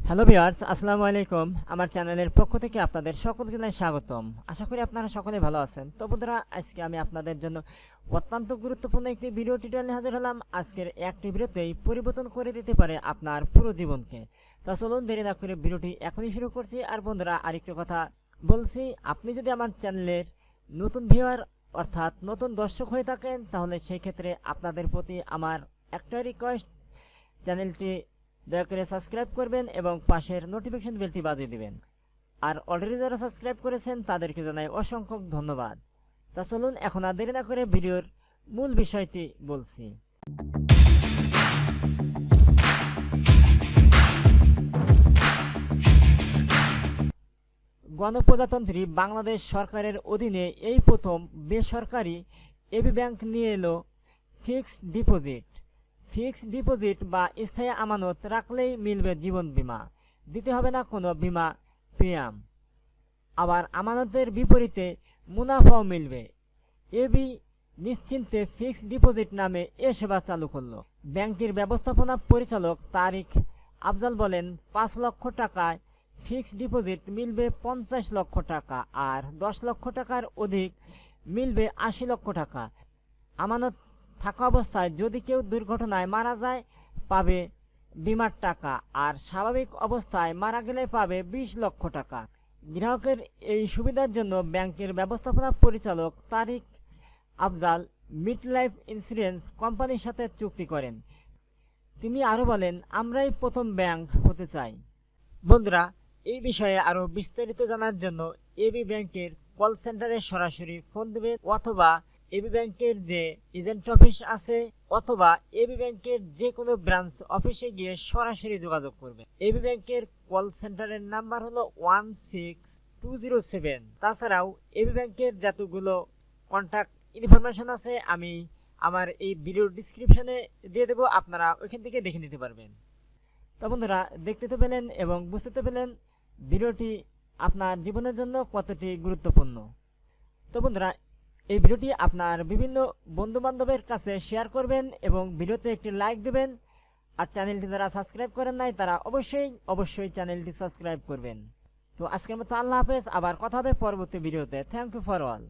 Hello viewers, আসসালামু আলাইকুম। আমার চ্যানেলের পক্ষ থেকে আপনাদের সকলকে জানাই স্বাগতম। আশা করি আপনারা সকলে ভালো আছেন। তো বন্ধুরা, আজকে আমি আপনাদের জন্য অত্যন্ত গুরুত্বপূর্ণ একটি ভিডিও টিউটোরিয়াল নিয়ে হাজির হলাম। আজকের একটি ভিডিওতেই পরিবর্তন করে দিতে পারে আপনার পুরো জীবনকে। তো চলুন দেরি না করে ভিডিওটি এখনই শুরু করছি। আর বন্ধুরা, আরেকটি কথা বলছি, আপনি যদি আমার চ্যানেলের নতুন ভিউয়ার অর্থাৎ নতুন দর্শক হয়ে থাকেন, তাহলে সেই ক্ষেত্রে আপনাদের প্রতি আমার একটা রিকোয়েস্ট, চ্যানেলটি দয়া করে সাবস্ক্রাইব করবেন এবং পাশের নোটিফিকেশন বেলটি বাজিয়ে দিবেন। আর অলরেডি যারা সাবস্ক্রাইব করেছেন তাদেরকে জানাই অসংখ্য ধন্যবাদ। তা চলুন এখন আর দেরি না করে ভিডিওর মূল বিষয়টি বলছি। গণপ্রজাতন্ত্রী বাংলাদেশ সরকারের অধীনে এই প্রথম বেসরকারি এবি ব্যাংক নিয়ে এলো ফিক্সড ডিপোজিট বা স্থায়ী আমানত রাখলেই মিলবে জীবন বীমা, দিতে হবে না কোনো বীমা প্রিমিয়াম। আবার আমানতের বিপরীতে মুনাফাও মিলবে। এবি নিশ্চিন্তে ফিক্সড ডিপোজিট নামে এ সেবা চালু করল। ব্যাংকের ব্যবস্থাপনা পরিচালক তারিক আফজাল বলেন, 5 লক্ষ টাকায় ফিক্সড ডিপোজিট মিলবে 50 লক্ষ টাকা, আর 10 লক্ষ টাকার অধিক মিলবে 80 লক্ষ টাকা। আমানত থাকা অবস্থায় যদি কেউ দুর্ঘটনায় মারা যায় পাবে বিমার টাকা, আর স্বাভাবিক অবস্থায় মারা গেলে পাবে 20 লক্ষ টাকা। গ্রাহকের এই সুবিধার জন্য ব্যাংকের ব্যবস্থাপনা পরিচালক তারিক আফজাল মিড লাইফ ইন্স্যুরেন্স কোম্পানির সাথে চুক্তি করেন। তিনি আরও বলেন, আমরাই প্রথম ব্যাংক হতে চাই। বন্ধুরা, এই বিষয়ে আরও বিস্তারিত জানার জন্য এবি ব্যাংকের কল সেন্টারে সরাসরি ফোন দেবে, অথবা এবি ব্যাংকের যে এজেন্ট অফিস আছে, অথবা এবি ব্যাংকের যে কোনো ব্রাঞ্চ অফিসে গিয়ে সরাসরি যোগাযোগ করবে। এবি ব্যাংকের কল সেন্টারের নাম্বার হলো 16207। তাছাড়াও এবি ব্যাংকের যতগুলো কন্ট্যাক্ট ইনফরমেশন আছে আমি আমার এই ভিডিওর ডিসক্রিপশনে দিয়ে দেবো, আপনারা ওইখান থেকে দেখে নিতে পারবেন। তো বন্ধুরা, দেখতে তো পেলেন এবং বুঝতে তো পেলেন ভিডিওটি আপনার জীবনের জন্য কতটি গুরুত্বপূর্ণ। তো বন্ধুরা, এই ভিডিওটি আপনার বিভিন্ন বন্ধু বান্ধবের কাছে শেয়ার করবেন এবং ভিডিওতে একটি লাইক দেবেন। আর চ্যানেলটি যারা সাবস্ক্রাইব করেন নাই তারা অবশ্যই চ্যানেলটি সাবস্ক্রাইব করবেন। তো আজকের মতো আল্লাহ হাফেজ, আবার কথা হবে পরবর্তী ভিডিওতে। Thank you for all.